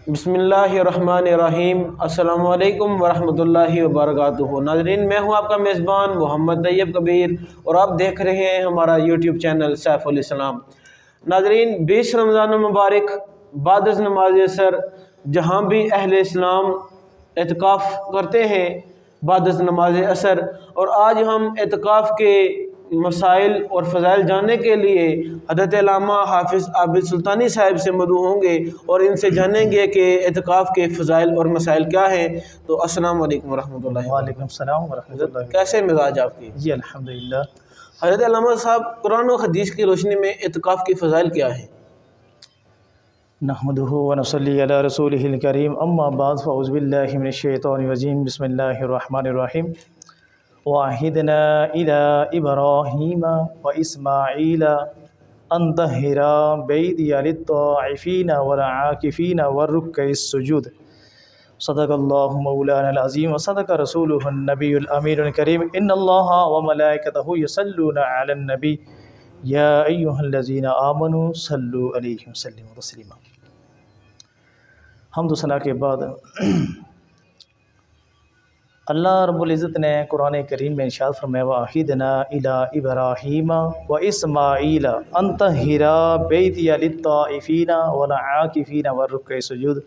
بسم اللہ الرحمن الرحیم۔ السلام علیکم ورحمۃ اللہ وبرکاتہ۔ ناظرین، میں ہوں آپ کا میزبان محمد طیب کبیر اور آپ دیکھ رہے ہیں ہمارا یوٹیوب چینل سیف الاسلام۔ ناظرین، 20 رمضان المبارک بعد از نماز عصر جہاں بھی اہل اسلام اعتکاف کرتے ہیں بعد از نماز عصر، اور آج ہم اعتکاف کے مسائل اور فضائل جاننے کے لیے حضرت علامہ حافظ عابد سلطانی صاحب سے مدعو ہوں گے اور ان سے جانیں گے کہ اعتکاف کے فضائل اور مسائل کیا ہیں۔ تو السلام علیکم ورحمۃ اللہ۔ وعلیکم السلام ورحمۃ اللہ۔ کیسے مزاج آپ کی؟ جی الحمدللہ۔ حضرت علامہ صاحب، قرآن و حدیث کی روشنی میں اعتکاف کی فضائل کیا ہیں؟ نحمدہ ونصلی علی رسولہ الکریم، اما بعد فاعوذ باللہ من الشیطان الرجیم، بسم اللہ الرحمن الرحیم۔ وعہدنا الی ابراہیم واسماعیل ان طہرا بیتی للطائفین والعاکفین والرکع السجود۔ صدق اللہ مولانا العظیم وصدق رسولہ النبی الامین الکریم۔ ان اللہ وملائکتہ یصلون علی النبی یا ایہا الذین آمنوا صلوا علیہ وسلموا تسلیما۔ حمد و ثنا کے بعد اللہ رب العزت نے قرآن کریم میں ارشاد فرمایا، وعہدنا الی ابراہیم واسماعیل ان طہرا بیتی للطائفین والعاکفین والرکع السجود۔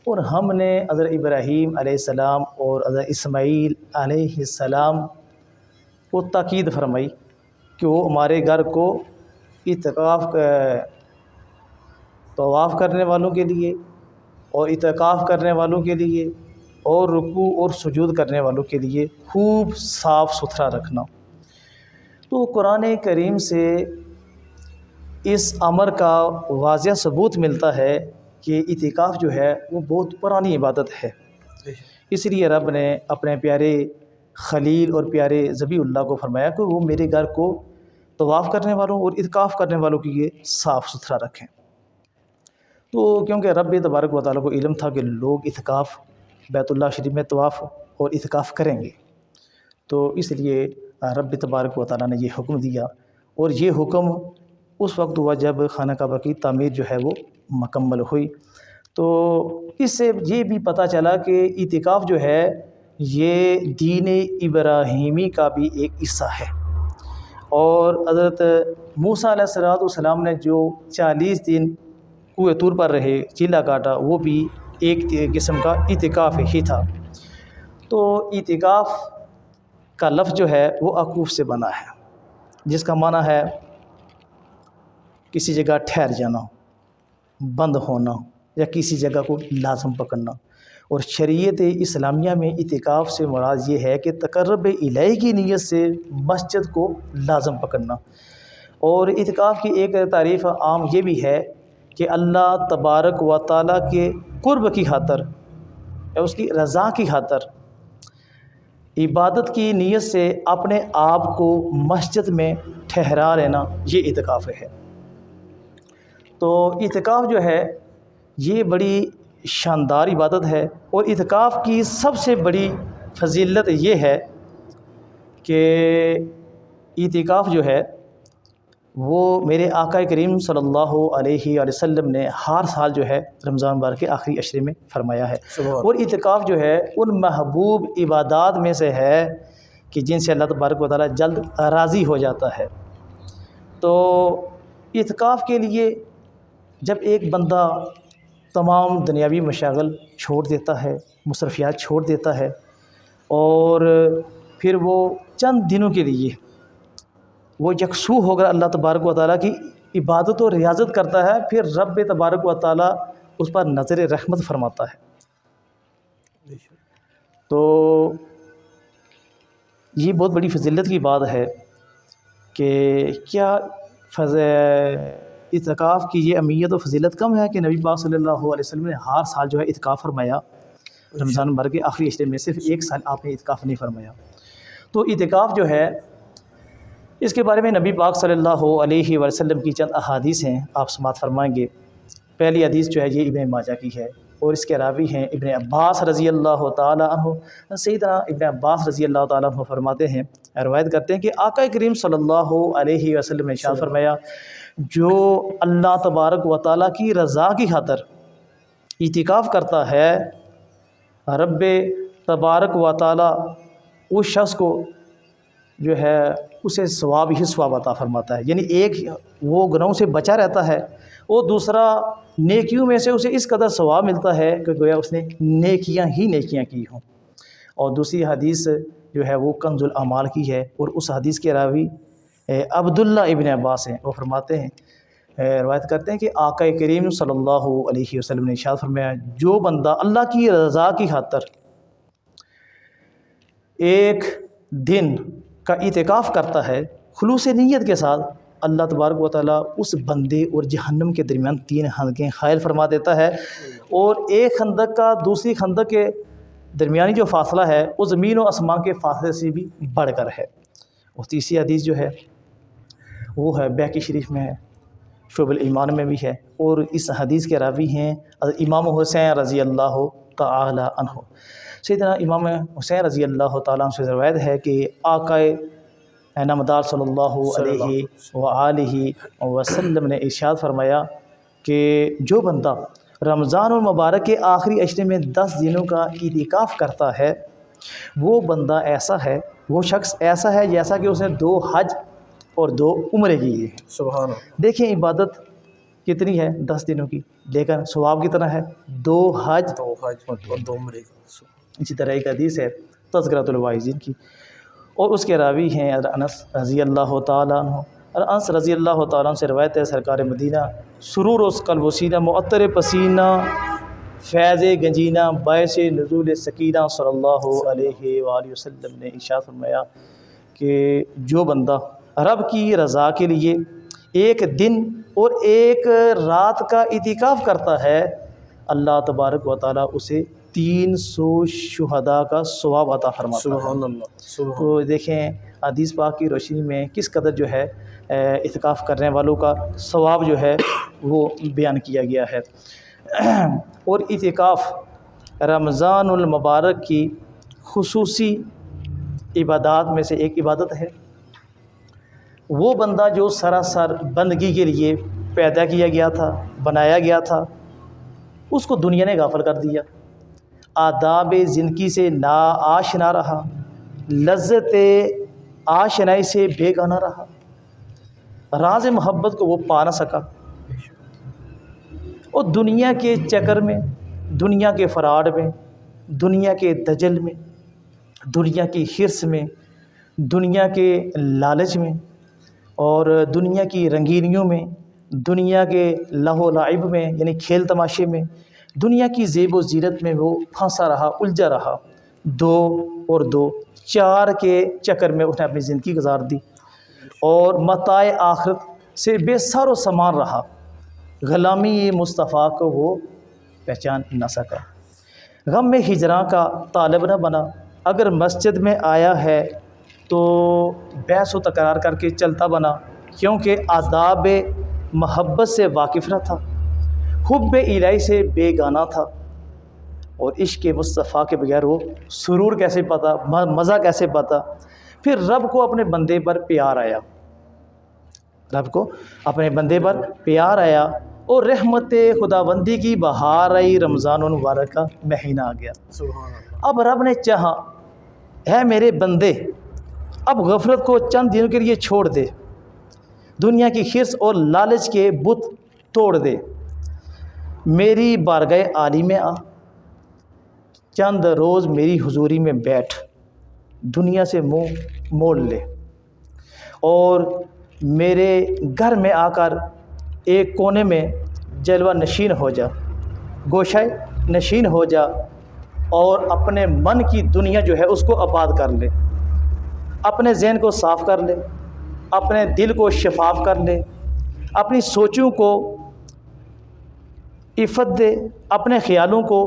اور ہم نے حضرت ابراہیم علیہ السلام اور حضرت اسماعیل علیہ السلام کو تاکید فرمائی کہ وہ ہمارے گھر کو اعتکاف طواف کرنے والوں کے لیے اور اعتکاف کرنے والوں کے لیے اور رکوع اور سجود کرنے والوں کے لیے خوب صاف ستھرا رکھنا۔ تو قرآن کریم سے اس امر کا واضح ثبوت ملتا ہے کہ اعتکاف جو ہے وہ بہت پرانی عبادت ہے۔ اس لیے رب نے اپنے پیارے خلیل اور پیارے ذبیح اللہ کو فرمایا کہ وہ میرے گھر کو طواف کرنے والوں اور اعتکاف کرنے والوں کے لیے صاف ستھرا رکھیں۔ تو کیونکہ رب تبارک و تعالیٰ کو علم تھا کہ لوگ اعتکاف بیت اللہ شریف میں طواف اور اعتکاف کریں گے، تو اس لیے رب تبارک و تعالیٰ نے یہ حکم دیا، اور یہ حکم اس وقت ہوا جب خانہ کعبہ کی تعمیر جو ہے وہ مکمل ہوئی۔ تو اس سے یہ بھی پتہ چلا کہ اعتکاف جو ہے یہ دین ابراہیمی کا بھی ایک حصہ ہے، اور حضرت موسیٰ علیہ السلام نے جو 40 دن کوہ طور پر رہے، چیلا کاٹا، وہ بھی ایک قسم کا اعتکاف ہی تھا۔ تو اعتکاف کا لفظ جو ہے وہ عکوف سے بنا ہے، جس کا معنی ہے کسی جگہ ٹھہر جانا، بند ہونا، یا کسی جگہ کو لازم پکڑنا۔ اور شریعت اسلامیہ میں اعتکاف سے مراد یہ ہے کہ تقرب الہی کی نیت سے مسجد کو لازم پکڑنا۔ اور اعتکاف کی ایک تعریف عام یہ بھی ہے کہ اللہ تبارک و تعالیٰ کے قرب کی خاطر یا اس کی رضا کی خاطر عبادت کی نیت سے اپنے آپ کو مسجد میں ٹھہرا لینا، یہ اعتکاف ہے۔ تو اعتکاف جو ہے یہ بڑی شاندار عبادت ہے، اور اعتکاف کی سب سے بڑی فضیلت یہ ہے کہ اعتکاف جو ہے وہ میرے آقا کریم صلی اللہ علیہ وسلم نے ہر سال جو ہے رمضان مبارک کے آخری عشرے میں فرمایا ہے، اور اعتکاف جو ہے ان محبوب عبادات میں سے ہے کہ جن سے اللہ تبارک و تعالیٰ جلد راضی ہو جاتا ہے۔ تو اعتکاف کے لیے جب ایک بندہ تمام دنیاوی مشاغل چھوڑ دیتا ہے، مصروفیات چھوڑ دیتا ہے، اور پھر وہ چند دنوں کے لیے وہ یکسو ہو کر اللہ تبارک و تعالیٰ کی عبادت و ریاضت کرتا ہے، پھر رب تبارک و تعالیٰ اس پر نظر رحمت فرماتا ہے۔ تو یہ بہت بڑی فضیلت کی بات ہے کہ کیا اعتکاف کی یہ اہمیت و فضیلت کم ہے کہ نبی پاک صلی اللہ علیہ وسلم نے ہر سال جو ہے اعتکاف فرمایا، رمضان مبارک کے آخری عشرے میں صرف ایک سال آپ نے اعتکاف نہیں فرمایا۔ تو اعتکاف جو ہے اس کے بارے میں نبی پاک صلی اللہ علیہ وسلم کی چند احادیث ہیں، آپ سماعت فرمائیں گے۔ پہلی حدیث جو ہے یہ ابن ماجہ کی ہے، اور اس کے راوی ہیں ابن عباس رضی اللہ تعالیٰ عنہ۔ سیدنا ابن عباس رضی اللہ تعالیٰ عنہ فرماتے ہیں، روایت کرتے ہیں کہ آقا کریم صلی اللہ علیہ وسلم نے ارشاد فرمایا، جو اللہ تبارک و تعالیٰ کی رضا کی خاطر اعتکاف کرتا ہے رب تبارک و تعالی اس شخص کو جو ہے اسے ثواب ہی ثواب عطا فرماتا ہے، یعنی ایک وہ گناہوں سے بچا رہتا ہے اور دوسرا نیکیوں میں سے اسے اس قدر ثواب ملتا ہے کہ گویا اس نے نیکیاں ہی نیکیاں کی ہوں۔ اور دوسری حدیث جو ہے وہ کنز الاعمال کی ہے، اور اس حدیث کے راوی عبداللہ ابن عباس ہیں۔ وہ فرماتے ہیں، روایت کرتے ہیں کہ آقا کریم صلی اللہ علیہ وسلم نے ارشاد فرمایا، جو بندہ اللہ کی رضا کی خاطر ایک دن کا اعتکاف کرتا ہے خلوص نیت کے ساتھ، اللہ تبارک و تعالیٰ اس بندے اور جہنم کے درمیان 3 خندقیں حائل فرما دیتا ہے، اور ایک خندق کا دوسری خندق کے درمیانی جو فاصلہ ہے وہ زمین و آسمان کے فاصلے سے بھی بڑھ کر ہے۔ اور تیسری حدیث جو ہے وہ ہے بیہقی شریف میں ہے، شعب الایمان میں بھی ہے، اور اس حدیث کے راوی ہیں امام حسین رضی اللہ تعالی عنہ۔ سیدنا امام حسین رضی اللہ تعالیٰ عنہ سے روایت ہے کہ آقا نامدار صلی اللہ علیہ وآلہ وسلم نے ارشاد فرمایا کہ جو بندہ رمضان المبارک کے آخری عشرے میں 10 دنوں کا اعتکاف کرتا ہے، وہ بندہ ایسا ہے، وہ شخص ایسا ہے جیسا کہ اس نے 2 حج اور 2 عمرے کیے ہیں۔ سبحان اللہ۔ دیکھیں عبادت کتنی ہے 10 دنوں کی، لیکن ثواب کتنا ہے 2 حج 2 حج اور 2 عمرے کا۔ اسی طرح ایک حدیث ہے تذکرۃ الواعظین کی، اور اس کے راوی ہیں انس رضی اللہ تعالیٰ عنہ۔ انس رضی اللہ تعالیٰ عنہ سے روایت ہے، سرکار مدینہ سرور و قلب و سینہ معطر پسینہ فیض گنجینہ باعث نزول سکینہ صلی اللہ علیہ وآلہ وسلم نے ارشاد فرمایا کہ جو بندہ رب کی رضا کے لیے ایک دن اور ایک رات کا اعتکاف کرتا ہے، اللہ تبارک و تعالیٰ اسے 300 شہداء کا ثواب عطا فرماتا ہے۔ سبحان اللہ۔ تو دیکھیں حدیث پاک کی روشنی میں کس قدر جو ہے اعتکاف کرنے والوں کا ثواب جو ہے وہ بیان کیا گیا ہے۔ اور اعتکاف رمضان المبارک کی خصوصی عبادات میں سے ایک عبادت ہے۔ وہ بندہ جو سراسر بندگی کے لیے پیدا کیا گیا تھا، بنایا گیا تھا، اس کو دنیا نے غافل کر دیا، آداب زندگی سے نا آشنا رہا، لذت آشنائی سے بے گانا رہا، راز محبت کو وہ پا نہ سکا، اور دنیا کے چکر میں، دنیا کے فراڈ میں، دنیا کے دجل میں، دنیا کی حرص میں، دنیا کے لالچ میں، اور دنیا کی رنگینیوں میں، دنیا کے لہو و لعب میں یعنی کھیل تماشے میں، دنیا کی زیب و زینت میں وہ پھنسا رہا، الجھا رہا، 2 اور 2 4 کے چکر میں اس نے اپنی زندگی گزار دی، اور متاع آخرت سے بے سار و سامان رہا، غلامی مصطفیٰ کو وہ پہچان نہ سکا، غم میں ہجراں کا طالب نہ بنا، اگر مسجد میں آیا ہے تو بحث و تکرار کر کے چلتا بنا، کیونکہ آداب محبت سے واقف نہ تھا، حب الہی سے بے گانا تھا، اور عشق مصطفیٰ کے بغیر وہ سرور کیسے پاتا، مزہ کیسے پاتا۔ پھر رب کو اپنے بندے پر پیار آیا، رب کو اپنے بندے پر پیار آیا، اور رحمت خداوندی کی بہار آئی، رمضان المبارک کا مہینہ آ گیا۔ سبحان اللہ۔ اب رب نے چاہا ہے میرے بندے اب غفلت کو چند دنوں کے لیے چھوڑ دے، دنیا کی حرص اور لالچ کے بت توڑ دے، میری بارگاہ عالی میں آ، چند روز میری حضوری میں بیٹھ، دنیا سے منہ موڑ لے، اور میرے گھر میں آ کر ایک کونے میں جلوہ نشین ہو جا، گوشہ نشین ہو جا، اور اپنے من کی دنیا جو ہے اس کو آباد کر لے، اپنے ذہن کو صاف کر لے، اپنے دل کو شفاف کر لے، اپنی سوچوں کو عفت دے، اپنے خیالوں کو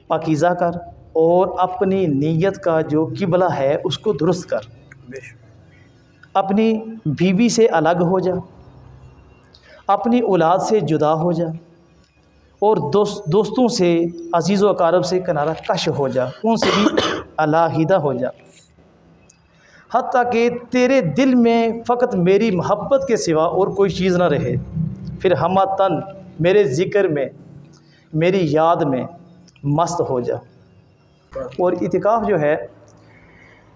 پاکیزہ کر، اور اپنی نیت کا جو قبلہ ہے اس کو درست کر، اپنی بیوی سے الگ ہو جا، اپنی اولاد سے جدا ہو جا، اور دوستوں سے، عزیز و اقارب سے کنارہ کش ہو جا، ان سے بھی علیحدہ ہو جا، حتیٰ کہ تیرے دل میں فقط میری محبت کے سوا اور کوئی چیز نہ رہے، پھر ہمہ تن میرے ذکر میں میری یاد میں مست ہو جا۔ اور اعتکاف جو ہے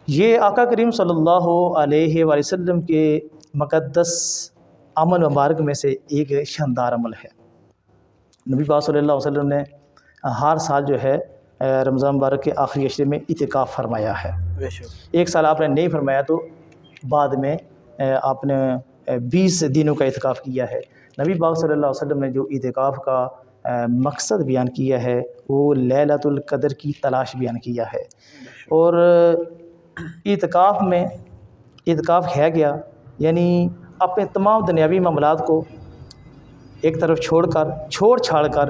یہ آقا کریم صلی اللہ علیہ وآلہ وسلم کے مقدس عمل مبارک میں سے ایک شاندار عمل ہے۔ نبی پاک صلی اللہ علیہ وسلم نے ہر سال جو ہے رمضان مبارک کے آخری عشرے میں اعتکاف فرمایا ہے۔ ایک سال آپ نے نہیں فرمایا تو بعد میں آپ نے 20 دنوں کا اعتکاف کیا ہے۔ نبی پاک صلی اللہ علیہ وسلم نے جو اعتکاف کا مقصد بیان کیا ہے وہ لیلۃ القدر کی تلاش بیان کیا ہے۔ اور اعتکاف ہے کیا؟ یعنی اپنے تمام دنیاوی معاملات کو ایک طرف چھوڑ چھاڑ کر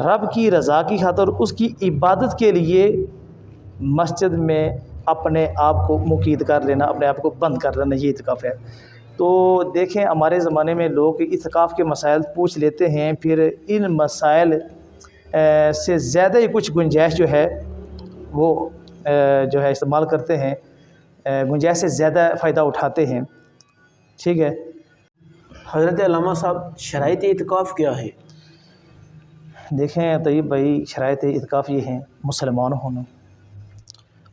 رب کی رضا کی خاطر اس کی عبادت کے لیے مسجد میں اپنے آپ کو مقید کر لینا، اپنے آپ کو بند کر لینا، یہ اعتکاف ہے۔ تو دیکھیں ہمارے زمانے میں لوگ اعتکاف کے مسائل پوچھ لیتے ہیں، پھر ان مسائل سے زیادہ ہی کچھ گنجائش جو ہے وہ جو ہے استعمال کرتے ہیں، گنجائش سے زیادہ فائدہ اٹھاتے ہیں۔ ٹھیک ہے، حضرت علامہ صاحب شرائط اعتکاف کیا ہے؟ دیکھیں طیب بھائی، شرائط اعتکاف یہ ہیں: مسلمان ہونا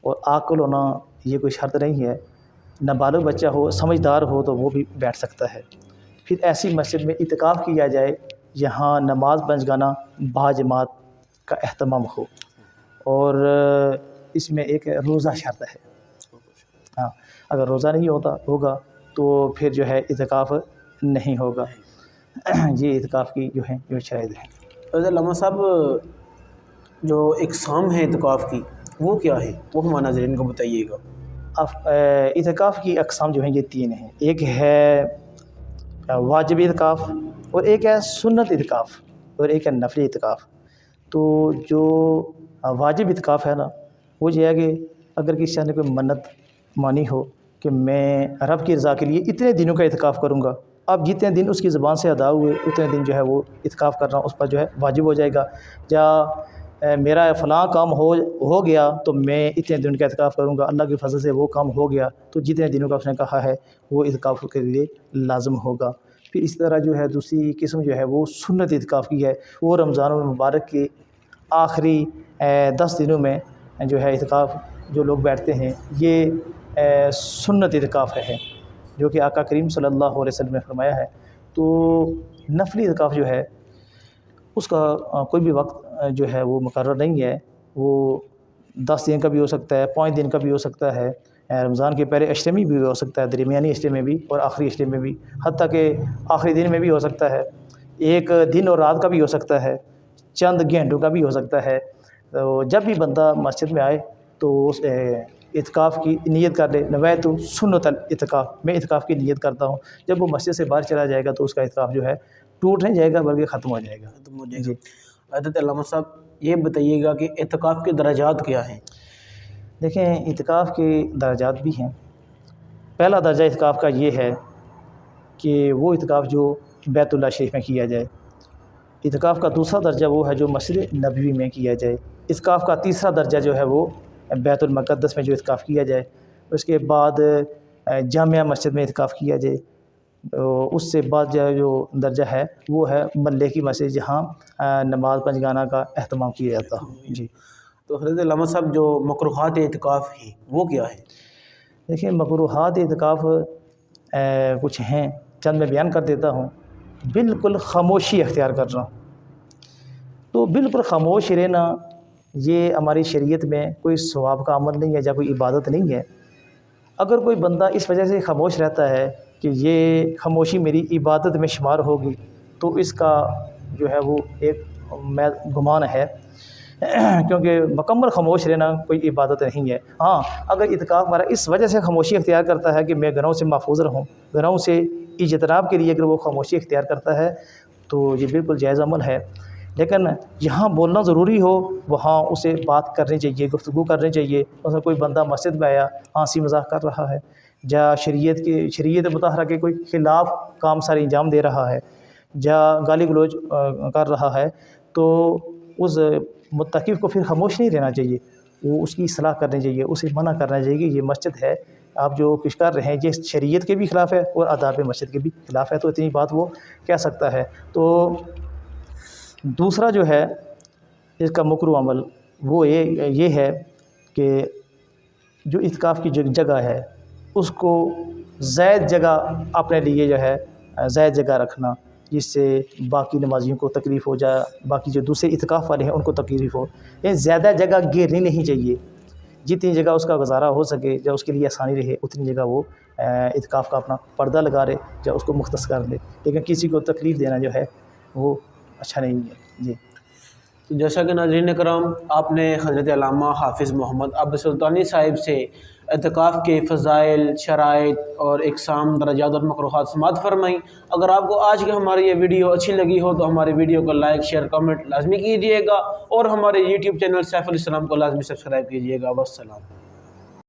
اور عاقل ہونا، یہ کوئی شرط نہیں ہے۔ نابالغ بچہ ہو، سمجھدار ہو تو وہ بھی بیٹھ سکتا ہے۔ پھر ایسی مسجد میں اعتکاف کیا جائے جہاں نماز پنجگانہ باجماعت کا اہتمام ہو، اور اس میں ایک روزہ شرط ہے۔ ہاں، اگر روزہ نہیں ہوگا تو پھر جو ہے اعتکاف نہیں ہوگا۔ یہ اعتکاف کی جو ہیں جو شرائط ہیں۔ حضرت علامہ صاحب جو اقسام ہے اعتکاف کی وہ کیا ہے، وہ ہمارے ناظرین کو بتائیے گا۔ اعتکاف کی اقسام جو ہیں یہ 3 ہیں۔ ایک ہے واجب اعتکاف، اور ایک ہے سنت اعتکاف، اور ایک ہے نفلی اعتکاف۔ تو جو واجب اعتکاف ہے نا، وہ یہ ہے کہ اگر کسی شخص نے کوئی منت مانی ہو کہ میں رب کی رضا کے لیے اتنے دنوں کا اعتکاف کروں گا، اب جتنے دن اس کی زبان سے ادا ہوئے اتنے دن جو ہے وہ اعتکاف کرنا اس پر جو ہے واجب ہو جائے گا۔ یا میرا فلاں کام ہو گیا تو میں اتنے دن کا اعتکاف کروں گا، اللہ کے فضل سے وہ کام ہو گیا تو جتنے دنوں کا اس نے کہا ہے وہ اعتکاف کے لیے لازم ہوگا۔ پھر اس طرح جو ہے دوسری قسم جو ہے وہ سنت اعتکاف کی ہے، وہ رمضان المبارک کے آخری 10 دنوں میں جو ہے اعتکاف جو لوگ بیٹھتے ہیں، یہ سنت اعتکاف ہے جو کہ آقا کریم صلی اللہ علیہ وسلم نے فرمایا ہے۔ تو نفلی اعتکاف جو ہے اس کا کوئی بھی وقت جو ہے وہ مقرر نہیں ہے، وہ 10 دن کا بھی ہو سکتا ہے، 5 دن کا بھی ہو سکتا ہے، رمضان کے پہلے عشرے میں بھی ہو سکتا ہے، درمیانی عشرے میں بھی، اور آخری عشرے میں بھی، حتیٰ کہ آخری دن میں بھی ہو سکتا ہے، ایک دن اور رات کا بھی ہو سکتا ہے، چند گھنٹوں کا بھی ہو سکتا ہے۔ تو جب بھی بندہ مسجد میں آئے تو اس اعتکاف کی نیت کر لے، نویت سنت الاعتکاف، میں اعتکاف کی نیت کرتا ہوں۔ جب وہ مسجد سے باہر چلا جائے گا تو اس کا اعتکاف جو ہے ٹوٹ نہیں جائے گا بلکہ ختم ہو جائے گا۔ جی، حضرت علامہ صاحب یہ بتائیے گا کہ اعتکاف کے درجات کیا ہیں؟ دیکھیں اعتکاف کے درجات بھی ہیں۔ پہلا درجہ اعتکاف کا یہ ہے کہ وہ اعتکاف جو بیت اللہ شریف میں کیا جائے۔ اعتکاف کا دوسرا درجہ وہ ہے جو مسجد نبوی میں کیا جائے۔ اعتکاف کا تیسرا درجہ جو ہے وہ بیت المقدس میں جو اعتکاف کیا جائے۔ اس کے بعد جامعہ مسجد میں اعتکاف کیا جائے۔ اس سے بعد جو درجہ ہے وہ ہے محلے کی مسجد جہاں نماز پنجگانہ کا اہتمام کیا جاتا ہے۔ جی، تو حضرت علامہ صاحب جو مکروہات اعتکاف ہیں وہ کیا ہے؟ دیکھیں مکروہات اعتکاف کچھ ہیں، چند میں بیان کر دیتا ہوں۔ بالکل خاموشی اختیار کرنا، تو بالکل خاموش رہنا یہ ہماری شریعت میں کوئی ثواب کا عمل نہیں ہے یا کوئی عبادت نہیں ہے۔ اگر کوئی بندہ اس وجہ سے خاموش رہتا ہے کہ یہ خاموشی میری عبادت میں شمار ہوگی تو اس کا جو ہے وہ ایک گمان ہے، کیونکہ مکمل خاموش رہنا کوئی عبادت نہیں ہے۔ ہاں، اگر اعتکاف ہمارا اس وجہ سے خاموشی اختیار کرتا ہے کہ میں گناہوں سے محفوظ رہوں، گناہوں سے اجتناب کے لیے اگر وہ خاموشی اختیار کرتا ہے تو یہ بالکل جائز عمل ہے۔ لیکن جہاں بولنا ضروری ہو وہاں اسے بات کرنی چاہیے، گفتگو کرنی چاہیے۔ مثلا کوئی بندہ مسجد میں آیا، ہنسی مذاق کر رہا ہے، یا شریعت مطہرہ کے کوئی خلاف کام ساری انجام دے رہا ہے، یا گالی گلوچ کر رہا ہے، تو اس متقف کو پھر خاموش نہیں رہنا چاہیے، وہ اس کی اصلاح کرنی چاہیے، اسے منع کرنا چاہیے کہ یہ مسجد ہے، آپ جو کچھ کر رہے ہیں یہ شریعت کے بھی خلاف ہے اور آداب مسجد کے بھی خلاف ہے۔ تو اتنی بات وہ کہہ سکتا ہے۔ تو دوسرا جو ہے اس کا مکروہ عمل وہ یہ ہے کہ جو اعتکاف کی جگہ ہے اس کو زائد جگہ اپنے لیے جو ہے زائد جگہ رکھنا، جس سے باقی نمازیوں کو تکلیف ہو جائے، باقی جو دوسرے اعتکاف والے ہیں ان کو تکلیف ہو. یعنی زیادہ جگہ گھیرنی نہیں چاہیے، جتنی جگہ اس کا گزارا ہو سکے یا اس کے لیے آسانی رہے اتنی جگہ وہ اعتکاف کا اپنا پردہ لگا رہے یا اس کو مختص کر لے، لیکن کسی کو تکلیف دینا جو ہے وہ اچھا نہیں ہے. جی تو جیسا کہ ناظرین کرام آپ نے حضرت علامہ حافظ محمد عبد السلطانی صاحب سے اعتکاف کے فضائل، شرائط اور اقسام، درجات اور مکروہات سماعت فرمائیں. اگر آپ کو آج کی ہماری یہ ویڈیو اچھی لگی ہو تو ہماری ویڈیو کو لائک، شیئر، کمنٹ لازمی کیجیے گا اور ہمارے یوٹیوب چینل سیف الاسلام کو لازمی سبسکرائب کیجیے گا. والسلام.